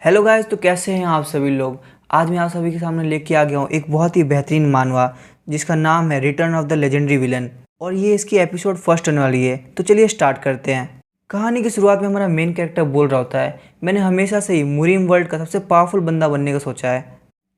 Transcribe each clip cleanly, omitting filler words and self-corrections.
Hello guys, तो कैसे हैं आप सभी लोग। आज मैं आप सभी के सामने लेके आ गया हूँ एक बहुत ही बेहतरीन मानवा जिसका नाम है return of the legendary villain. और ये इसकी एपिसोड फर्स्ट होने वाली है। तो चलिए स्टार्ट करते हैं। कहानी की शुरुआत में हमारा मेन कैरेक्टर बोल रहा होता है, मैंने हमेशा से ही मुरीम वर्ल्ड का सबसे पावरफुल बंदा बनने का सोचा है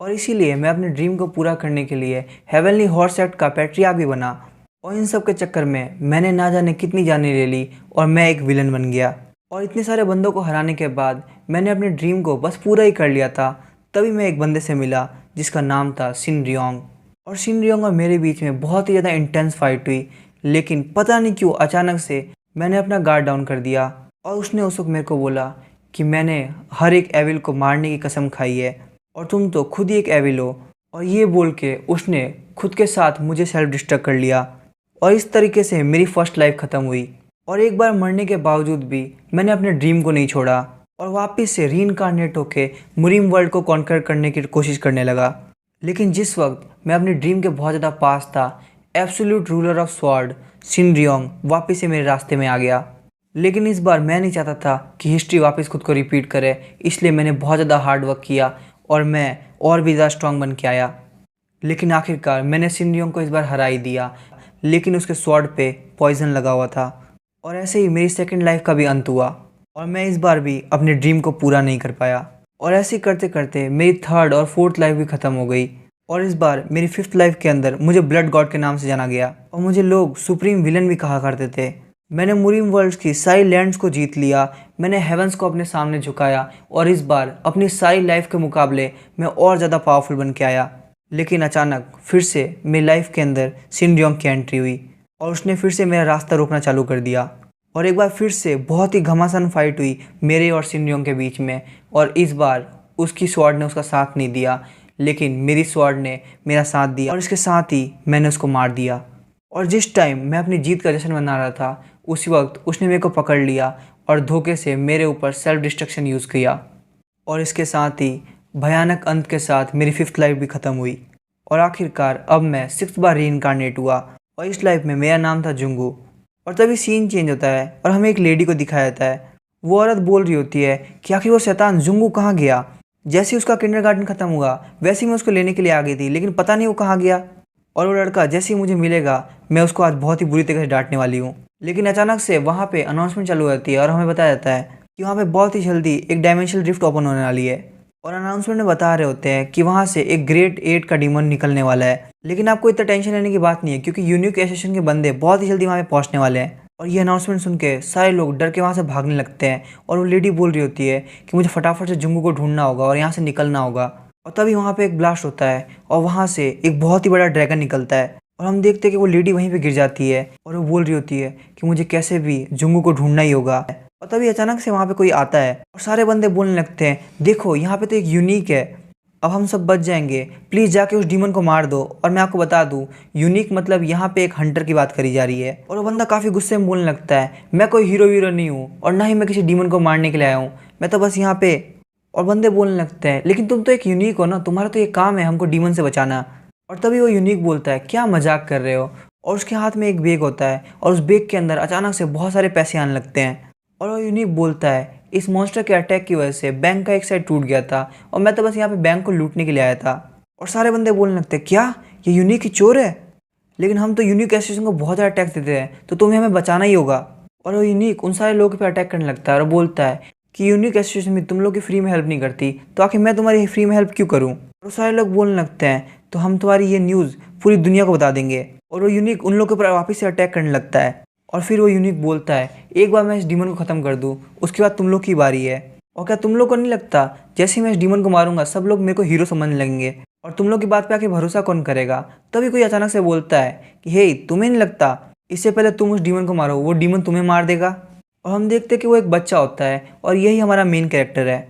और इसीलिए मैं अपने ड्रीम को पूरा करने के लिए हेवनली हॉर्स एक्ट का पैट्रियार्क भी बना। और इन सब के चक्कर में मैंने ना जाने कितनी जानें ले ली और मैं एक विलन बन गया। और इतने सारे बंदों को हराने के बाद मैंने अपने ड्रीम को बस पूरा ही कर लिया था। तभी मैं एक बंदे से मिला जिसका नाम था शिन रियोंग। और शिन रियोंग और मेरे बीच में बहुत ही ज़्यादा इंटेंस फाइट हुई, लेकिन पता नहीं क्यों अचानक से मैंने अपना गार्ड डाउन कर दिया। और उसने उस वक्त मेरे को बोला कि मैंने हर एक एविल को मारने की कसम खाई है और तुम तो खुद ही एक एविल हो। और ये बोल के उसने खुद के साथ मुझे सेल्फ डिस्ट्रक्ट कर लिया और इस तरीके से मेरी फर्स्ट लाइफ ख़त्म हुई। और एक बार मरने के बावजूद भी मैंने अपने ड्रीम को नहीं छोड़ा और वापस से रीइंकार्नेट होके मुरीम वर्ल्ड को कॉन्कर करने की कोशिश करने लगा। लेकिन जिस वक्त मैं अपने ड्रीम के बहुत ज़्यादा पास था, एब्सोल्यूट रूलर ऑफ स्वॉर्ड शिन रियोंग वापस से मेरे रास्ते में आ गया। लेकिन इस बार मैं नहीं चाहता था कि हिस्ट्री वापस खुद को रिपीट करे, इसलिए मैंने बहुत ज़्यादा हार्ड वर्क किया और मैं और भी ज़्यादा स्ट्रॉन्ग बन के आया। लेकिन आखिरकार मैंने शिन रियोंग को इस बार हरा ही दिया, लेकिन उसके स्वॉर्ड पे पॉइजन लगा हुआ था। और ऐसे ही मेरी सेकंड लाइफ का भी अंत हुआ और मैं इस बार भी अपने ड्रीम को पूरा नहीं कर पाया। और ऐसे ही करते करते मेरी थर्ड और फोर्थ लाइफ भी ख़त्म हो गई और इस बार मेरी फिफ्थ लाइफ के अंदर मुझे ब्लड गॉड के नाम से जाना गया और मुझे लोग सुप्रीम विलन भी कहा करते थे। मैंने मुरीम वर्ल्ड्स की सारी लैंड्स को जीत लिया, मैंने हेवंस को अपने सामने झुकाया और इस बार अपनी सारी लाइफ के मुकाबले मैं और ज़्यादा पावरफुल बन के आया। लेकिन अचानक फिर से मेरी लाइफ के अंदर शिन रियोंग की एंट्री हुई और उसने फिर से मेरा रास्ता रोकना चालू कर दिया। और एक बार फिर से बहुत ही घमासान फाइट हुई मेरे और शिन रियोंग के बीच में और इस बार उसकी स्वॉर्ड ने उसका साथ नहीं दिया, लेकिन मेरी स्वॉर्ड ने मेरा साथ दिया और इसके साथ ही मैंने उसको मार दिया। और जिस टाइम मैं अपनी जीत का जश्न मना रहा था उसी वक्त उसने मेरे को पकड़ लिया और धोखे से मेरे ऊपर सेल्फ डिस्ट्रक्शन यूज़ किया। और इसके साथ ही भयानक अंत के साथ मेरी फिफ्थ लाइफ भी ख़त्म हुई और आखिरकार अब मैं सिक्स्थ बार रीइंकार्नेट हुआ और इस लाइफ में मेरा नाम था जुंगू। और तभी सीन चेंज होता है और हमें एक लेडी को दिखाया जाता है। वो औरत बोल रही होती है कि आखिर वो शैतान जुंगू कहाँ गया। जैसे ही उसका किंडरगार्टन ख़त्म हुआ वैसे ही मैं उसको लेने के लिए आ गई थी, लेकिन पता नहीं वो कहाँ गया। और वो लड़का जैसे ही मुझे मिलेगा मैं उसको आज बहुत ही बुरी तरीके से डांटने वाली हूँ। लेकिन अचानक से वहाँ पे अनाउंसमेंट चालू हो जाती है और हमें बताया जाता है कि वहाँ पे बहुत ही जल्दी एक डायमेंशनल ड्रिफ्ट ओपन होने वाली है। और अनाउंसमेंट में बता रहे होते हैं कि वहाँ से एक ग्रेड 8 का डीमन निकलने वाला है। लेकिन आपको इतना टेंशन लेने की बात नहीं है क्योंकि यूनिक एसोसिएशन के बंदे बहुत ही जल्दी वहाँ पे पहुँचने वाले हैं। और ये अनाउंसमेंट सुन के सारे लोग डर के वहाँ से भागने लगते हैं और वो लेडी बोल रही होती है कि मुझे फटाफट से जुंगू को ढूंढना होगा और यहाँ से निकलना होगा। और तभी वहाँ पे एक ब्लास्ट होता है और वहाँ से एक बहुत ही बड़ा ड्रैगन निकलता है और हम देखते हैं कि वो लेडी वहीं पे गिर जाती है और वो बोल रही होती है कि मुझे कैसे भी जुंगू को ढूंढना ही होगा। और तभी अचानक से वहाँ पे कोई आता है और सारे बंदे बोलने लगते हैं, देखो यहाँ पे तो एक यूनिक है, अब हम सब बच जाएंगे, प्लीज़ जाके उस डीमन को मार दो। और मैं आपको बता दूं यूनिक मतलब यहाँ पे एक हंटर की बात करी जा रही है। और वो बंदा काफ़ी गुस्से में बोलने लगता है, मैं कोई हीरो वीरो नहीं हूँ और ना ही मैं किसी डीमन को मारने के लिए आया हूँ, मैं तो बस यहाँ पे। और बंदे बोलने लगते हैं, लेकिन तुम तो एक यूनिक हो ना, तुम्हारा तो ये काम है हमको डीमन से बचाना। और तभी वो यूनिक बोलता है, क्या मजाक कर रहे हो। और उसके हाथ में एक बैग होता है और उस बैग के अंदर अचानक से बहुत सारे पैसे आने लगते हैं। और वो यूनिक बोलता है, इस मॉन्स्टर के अटैक की वजह से बैंक का एक साइड टूट गया था और मैं तो बस यहाँ पे बैंक को लूटने के लिए आया था। और सारे बंदे बोलने लगते हैं, क्या ये यूनिक ही चोर है, लेकिन हम तो यूनिक एसोसिएशन को बहुत ज़्यादा टैक्स देते हैं, तो तुम्हें हमें बचाना ही होगा। और वो यूनिक उन सारे लोगों पर अटैक करने लगता है और बोलता है कि यूनिक एसोसिएशन में तुम लोग की फ्री में हेल्प नहीं करती, तो आखिर मैं तुम्हारी फ्री में हेल्प क्यों करूँ। और सारे लोग बोलने लगते हैं, तो हम तुम्हारी ये न्यूज़ पूरी दुनिया को बता देंगे। और वो यूनिक उन लोगों पर वापस से अटैक करने लगता है। और फिर वो यूनिक बोलता है, एक बार मैं इस डीमन को ख़त्म कर दूँ उसके बाद तुम लोग की बारी है। और क्या तुम लोग को नहीं लगता जैसे ही मैं इस डीमन को मारूंगा सब लोग मेरे को हीरो समझने लगेंगे और तुम लोग की बात पे आके भरोसा कौन करेगा। तभी कोई अचानक से बोलता है कि हे, तुम्हें नहीं लगता इससे पहले तुम उस डीमन को मारो वो डीमन तुम्हें मार देगा। और हम देखते हैं कि वो एक बच्चा होता है और यही हमारा मेन कैरेक्टर है।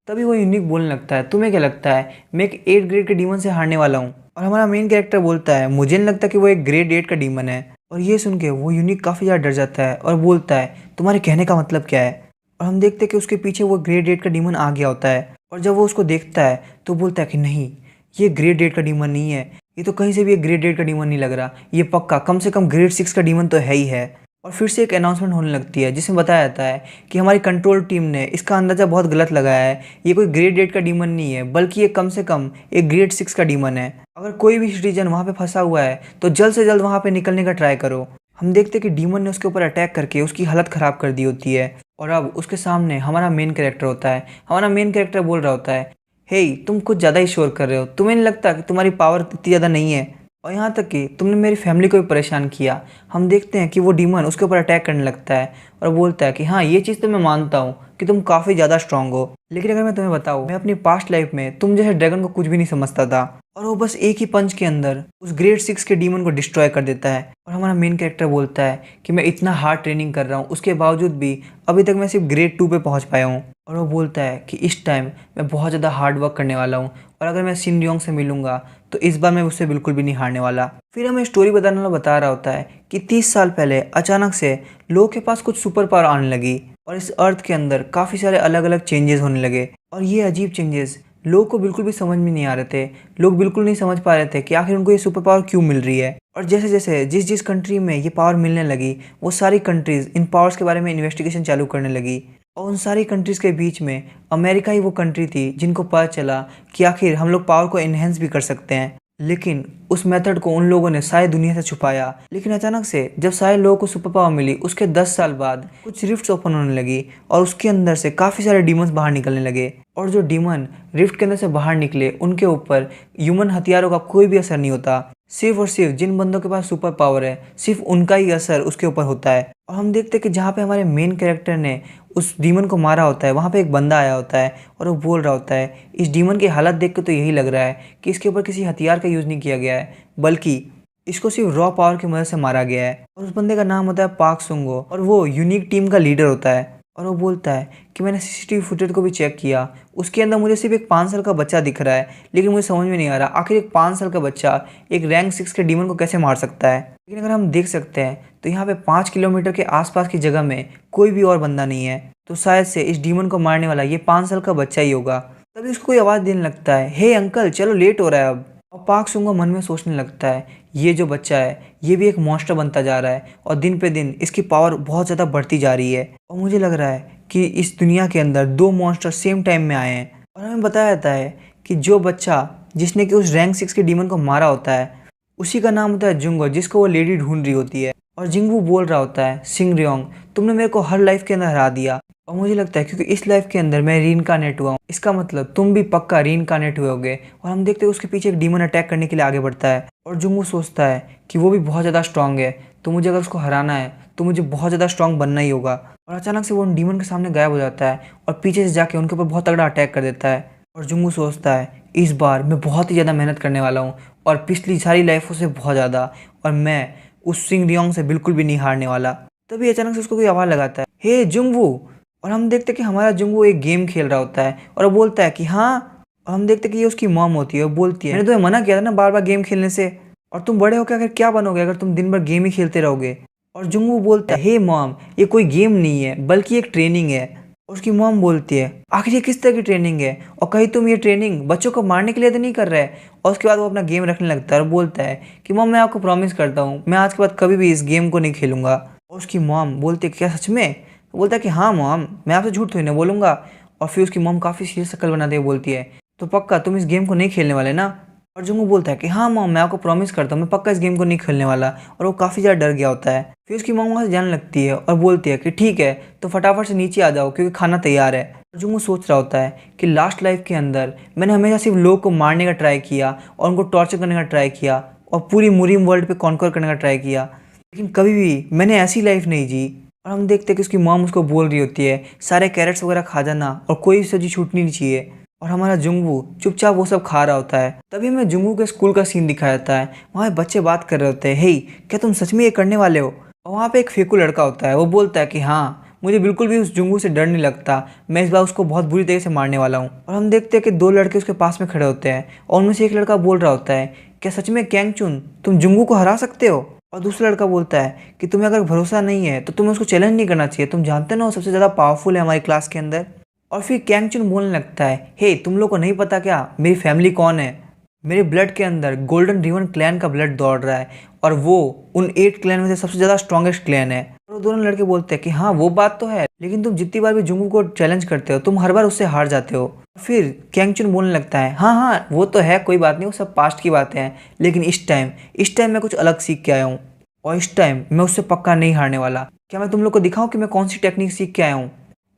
तभी वो यूनिक बोलने लगता है, तुम्हें क्या लगता है मैं एक 8 ग्रेड के डीमन से हारने वाला हूँ। और हमारा मेन कैरेक्टर बोलता है, मुझे नहीं लगता कि वो एक ग्रेड 8 का डीमन है। और ये सुन के वो यूनिक काफ़ी ज़्यादा डर जाता है और बोलता है, तुम्हारे कहने का मतलब क्या है। और हम देखते हैं कि उसके पीछे वो ग्रेड 8 का डीमन आ गया होता है और जब वो उसको देखता है तो बोलता है कि नहीं, ये ग्रेड 8 का डीमन नहीं है, ये तो कहीं से भी एक ग्रेड 8 का डीमन नहीं लग रहा, ये पक्का कम से कम ग्रेड 6 का डीमन तो है ही है। और फिर से एक अनाउंसमेंट होने लगती है जिसमें बताया जाता है कि हमारी कंट्रोल टीम ने इसका अंदाज़ा बहुत गलत लगाया है। ये कोई ग्रेड 8 का डीमन नहीं है, बल्कि ये कम से कम एक ग्रेड 6 का डीमन है। अगर कोई भी सिटीजन वहाँ पे फंसा हुआ है तो जल्द से जल्द वहाँ पे निकलने का ट्राई करो। हम देखते हैं कि डीमन ने उसके ऊपर अटैक करके उसकी हालत ख़राब कर दी होती है और अब उसके सामने हमारा मेन कैरेक्टर होता है। हमारा मेन कैरेक्टर बोल रहा होता है, हे तुम कुछ ज़्यादा ही शोर कर रहे हो, तुम्हें नहीं लगता कि तुम्हारी पावर इतनी ज़्यादा नहीं है, और यहाँ तक कि तुमने मेरी फैमिली को भी परेशान किया। हम देखते हैं कि वो डीमन उसके ऊपर अटैक करने लगता है और बोलता है कि हाँ ये चीज़ तो मैं मानता हूँ कि तुम काफ़ी ज़्यादा स्ट्रांग हो, लेकिन अगर मैं तुम्हें बताऊँ, मैं अपनी पास्ट लाइफ में तुम जैसे ड्रैगन को कुछ भी नहीं समझता था। और वो बस एक ही पंच के अंदर उस ग्रेड 6 के डीमन को डिस्ट्रॉय कर देता है। और हमारा मेन कैरेक्टर बोलता है कि मैं इतना हार्ड ट्रेनिंग कर रहा हूँ, उसके बावजूद भी अभी तक मैं सिर्फ ग्रेड 2 पे पहुँच पाया हूँ। और वो बोलता है कि इस टाइम मैं बहुत ज़्यादा हार्ड वर्क करने वाला हूँ और अगर मैं शिन रियोंग से मिलूंगा तो इस बार मैं उससे बिल्कुल भी नहीं हारने वाला। फिर हमें स्टोरी बताने वाला बता रहा होता है कि 30 साल पहले अचानक से लोगों के पास कुछ सुपर पावर आने लगी और इस अर्थ के अंदर काफ़ी सारे अलग अलग चेंजेस होने लगे। और ये अजीब चेंजेस लोगों को बिल्कुल भी समझ में नहीं आ रहे थे। लोग बिल्कुल नहीं समझ पा रहे थे कि आखिर उनको ये सुपर पावर क्यों मिल रही है। और जैसे जैसे जिस जिस कंट्री में ये पावर मिलने लगी, वो सारी कंट्रीज़ इन पावर्स के बारे में इन्वेस्टिगेशन चालू करने लगी। और उन सारी कंट्रीज़ के बीच में अमेरिका ही वो कंट्री थी जिनको पता चला कि आखिर हम लोग पावर को इन्हेंस भी कर सकते हैं। लेकिन उस मेथड को उन लोगों ने सारी दुनिया से छुपाया। लेकिन अचानक से जब सारे लोगों को सुपर पावर मिली, उसके 10 साल बाद कुछ रिफ्ट्स ओपन होने लगी और उसके अंदर से काफ़ी सारे डीमंस बाहर निकलने लगे। और जो डीमन रिफ्ट के अंदर से बाहर निकले, उनके ऊपर ह्यूमन हथियारों का कोई भी असर नहीं होता। सिर्फ और सिर्फ जिन बंदों के पास सुपर पावर है, सिर्फ उनका ही असर उसके ऊपर होता है। और हम देखते हैं कि जहाँ पे हमारे मेन कैरेक्टर ने उस डीमन को मारा होता है, वहाँ पे एक बंदा आया होता है और वो बोल रहा होता है, इस डीमन की हालत देख के तो यही लग रहा है कि इसके ऊपर किसी हथियार का यूज़ नहीं किया गया है, बल्कि इसको सिर्फ रॉ पावर की मदद से मारा गया है। और उस बंदे का नाम होता है पाक सुंगो और वो यूनिक टीम का लीडर होता है। और वो बोलता है कि मैंने सीसीटीवी फुटेज को भी चेक किया, उसके अंदर मुझे सिर्फ एक 5 साल का बच्चा दिख रहा है, लेकिन मुझे समझ में नहीं आ रहा आखिर एक 5 साल का बच्चा एक रैंक 6 के डीमन को कैसे मार सकता है। लेकिन अगर हम देख सकते हैं तो यहाँ पे 5 किलोमीटर के आसपास की जगह में कोई भी और बंदा नहीं है, तो शायद से इस डीमन को मारने वाला ये 5 साल का बच्चा ही होगा। तभी उसको कोई आवाज़ देने लगता है, हे अंकल चलो लेट हो रहा है अब। और पाक सुंगो मन में सोचने लगता है, ये जो बच्चा है ये भी एक मॉन्स्टर बनता जा रहा है और दिन पे दिन इसकी पावर बहुत ज़्यादा बढ़ती जा रही है। और मुझे लग रहा है कि इस दुनिया के अंदर 2 मॉन्स्टर सेम टाइम में आए हैं। और हमें बताया जाता है कि जो बच्चा जिसने कि उस रैंक 6 के डीमन को मारा होता है, उसी का नाम होता है जुंगो, जिसको वो लेडी ढूंढ रही होती है। और जिंगवू बोल रहा होता है, सिंग रियोंग तुमने मेरे को हर लाइफ के अंदर हरा दिया, और मुझे लगता है क्योंकि इस लाइफ के अंदर मैं रीइंकार्नेट हुआ हूँ, इसका मतलब तुम भी पक्का रीइंकार्नेट हुए होगे। और हम देखते हैं उसके पीछे एक डीमन अटैक करने के लिए आगे बढ़ता है और जुंगवू सोचता है कि वो भी बहुत ज़्यादा स्ट्रांग है, तो मुझे अगर उसको हराना है तो मुझे बहुत ज़्यादा स्ट्रांग बनना ही होगा। और अचानक से वो उन डीमन के सामने गायब हो जाता है और पीछे से जाके उनके ऊपर बहुत तगड़ा अटैक कर देता है। और जुंगवू सोचता है इस बार मैं बहुत ही ज़्यादा मेहनत करने वाला हूँ और पिछली सारी लाइफों से बहुत ज़्यादा, और मैं उस सिंग रियोंग से बिल्कुल भी नहीं हारने वाला। तभी अचानक से उसको कोई आवाज़ लगाता है, हे जुंगवू। और हम देखते हैं कि हमारा जुंगवू एक गेम खेल रहा होता है और वो बोलता है कि हाँ। और हम देखते हैं कि ये उसकी मॉम होती है। वो बोलती है, मैंने तुम्हें मना किया था ना बार बार गेम खेलने से, और तुम बड़े होकर आखिर क्या बनोगे अगर तुम दिन भर गेम ही खेलते रहोगे। और जुंगवू बोलता है, हे मॉम ये कोई गेम नहीं है बल्कि एक ट्रेनिंग है। और उसकी मॉम बोलती है, आखिर ये किस तरह की ट्रेनिंग है, और कहीं तुम ये ट्रेनिंग बच्चों को मारने के लिए तो नहीं कर रहे। और उसके बाद वो अपना गेम रखने लगता है और बोलता है कि मॉम मैं आपको प्रॉमिस करता हूँ मैं आज के बाद कभी भी इस गेम को नहीं खेलूंगा। और उसकी मॉम बोलती है, क्या सच में? बोलता है कि हाँ मॉम मैं आपसे झूठ थोड़ी ना बोलूँगा। और फिर उसकी मॉम काफ़ी सीरियस शक्ल बनाते हुए बोलती है, तो पक्का तुम इस गेम को नहीं खेलने वाले ना? और जुंगू बोलता है कि हाँ मॉम मैं आपको प्रॉमिस करता हूँ मैं पक्का इस गेम को नहीं खेलने वाला। और वो काफ़ी ज़्यादा डर गया होता है। फिर उसकी मॉम वहाँ से जाने लगती है और बोलती है कि ठीक है तो फटाफट से नीचे आ जाओ क्योंकि खाना तैयार है। और जुंगू सोच रहा होता है कि लास्ट लाइफ के अंदर मैंने हमेशा सिर्फ लोगों को मारने का ट्राई किया और उनको टॉर्चर करने का ट्राई किया और पूरी मुरीम वर्ल्ड पे कॉन्कर करने का ट्राई किया, लेकिन कभी भी मैंने ऐसी लाइफ नहीं जी। और हम देखते हैं कि उसकी मॉम उसको बोल रही होती है सारे कैरेट्स वगैरह खा जाना और कोई भी सब्जी छूटनी नहीं चाहिए। और हमारा जुंगवू चुपचाप वो सब खा रहा होता है। तभी हमें जुंगवू के स्कूल का सीन दिखाया जाता है। वहाँ पे बच्चे बात कर रहे होते हैं, हे क्या तुम सच में ये करने वाले हो? और वहाँ पे एक फेकू लड़का होता है, वो बोलता है कि हाँ मुझे बिल्कुल भी उस जुंगवू से डर नहीं लगता, मैं इस बार उसको बहुत बुरी तरीके से मारने वाला हूँ। और हम देखते हैं कि 2 लड़के उसके पास में खड़े होते हैं और उनमें से एक लड़का बोल रहा होता है, क्या सच में कैंगचुन तुम जुंगवू को हरा सकते हो? और दूसरा लड़का बोलता है कि तुम्हें अगर भरोसा नहीं है तो तुम्हें उसको चैलेंज नहीं करना चाहिए, तुम जानते ना वो सबसे ज़्यादा पावरफुल है हमारी क्लास के अंदर। और फिर कैंगचुन बोलने लगता है, हे तुम लोग को नहीं पता क्या मेरी फैमिली कौन है? मेरे ब्लड के अंदर गोल्डन रिवन क्लैन का ब्लड दौड़ रहा है और वो उन 8 क्लैन में से सबसे ज़्यादा स्ट्रॉन्गेस्ट क्लैन है। और वो दोनों लड़के बोलते हैं कि हाँ वो बात तो है, लेकिन तुम जितनी बार भी जुंगू को चैलेंज करते हो तुम हर बार उससे हार जाते हो। फिर कैंगचुन बोलने लगता है हाँ हाँ वो तो है, कोई बात नहीं, वो सब पास्ट की बातें हैं, लेकिन इस टाइम मैं कुछ अलग सीख के आया हूँ और इस टाइम मैं उससे पक्का नहीं हारने वाला। क्या मैं तुम लोग को दिखाऊं कि मैं कौन सी टेक्निक सीख के आया हूँ।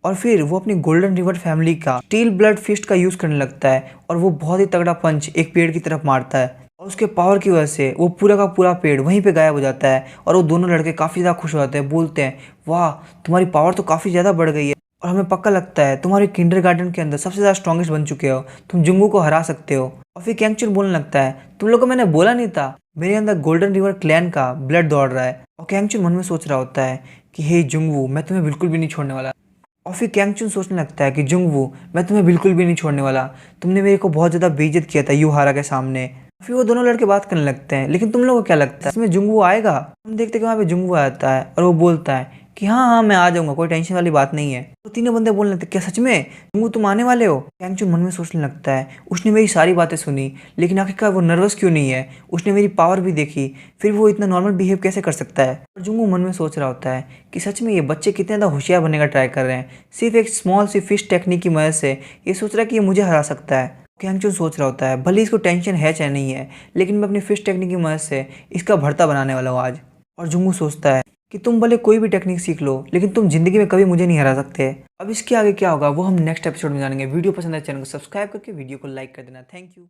और फिर वो अपनी गोल्डन रिवर फैमिली का स्टील ब्लड फिस्ट का यूज करने लगता है और वो बहुत ही तगड़ा पंच एक पेड़ की तरफ मारता है और उसके पावर की वजह से वो पूरा का पूरा पेड़ वहीं पे गायब हो जाता है। और वो दोनों लड़के काफ़ी ज़्यादा खुश हो जाते हैं, बोलते हैं वाह तुम्हारी पावर तो काफ़ी ज़्यादा बढ़ गई है और हमें पक्का लगता है तुम्हारे किंडरगार्टन के अंदर सबसे ज़्यादा स्ट्रॉन्गेस्ट बन चुके हो, तुम जुंगू को हरा सकते हो। और फिर कैंगचुन बोलने लगता है तुम लोग को मैंने बोला नहीं था, मेरे अंदर गोल्डन रिवर क्लैन का ब्लड दौड़ रहा है। और कैंगचुन मन में सोच रहा होता है कि हे जुंगू मैं तुम्हें बिल्कुल भी नहीं छोड़ने वाला। और फिर कैंगचुन सोचने लगता है कि जुंगवू मैं तुम्हें बिल्कुल भी नहीं छोड़ने वाला, तुमने मेरे को बहुत ज़्यादा बेइज्जत किया था यूहारा के सामने। फिर वो दोनों लड़के बात करने लगते हैं, लेकिन तुम लोगों को क्या लगता है इसमें जुंगवू आएगा। हम देखते हैं कि वहाँ पे जुंगवू आता है और वो बोलता है कि हाँ हाँ मैं आ जाऊँगा, कोई टेंशन वाली बात नहीं है। तो तीनों बंदे बोलने लगते क्या सच में जुंगू तुम आने वाले हो। कैंगचुन मन में सोचने लगता है उसने मेरी सारी बातें सुनी, लेकिन आखिरकार वो नर्वस क्यों नहीं है, उसने मेरी पावर भी देखी, फिर वो इतना नॉर्मल बिहेव कैसे कर सकता है। और जुंगू मन में सोच रहा होता है कि सच में ये बच्चे कितने ज़्यादा होशियार बनने का ट्राई कर रहे हैं, सिर्फ एक स्मॉल सी फिश टेक्निक की मदद से ये सोच रहा है कि ये मुझे हरा सकता है। कैंगचुन सोच रहा होता है भले इसको टेंशन है चाहे नहीं है, लेकिन मैं अपनी फिश टेक्निक की मदद से इसका भरता बनाने वाला हूँ आज। और जुंगू सोचता है कि तुम भले कोई भी टेक्निक सीख लो, लेकिन तुम जिंदगी में कभी मुझे नहीं हरा सकते। अब इसके आगे क्या होगा वो हम नेक्स्ट एपिसोड में जानेंगे। वीडियो पसंद है चैनल को सब्सक्राइब करके वीडियो को लाइक कर देना। Thank you.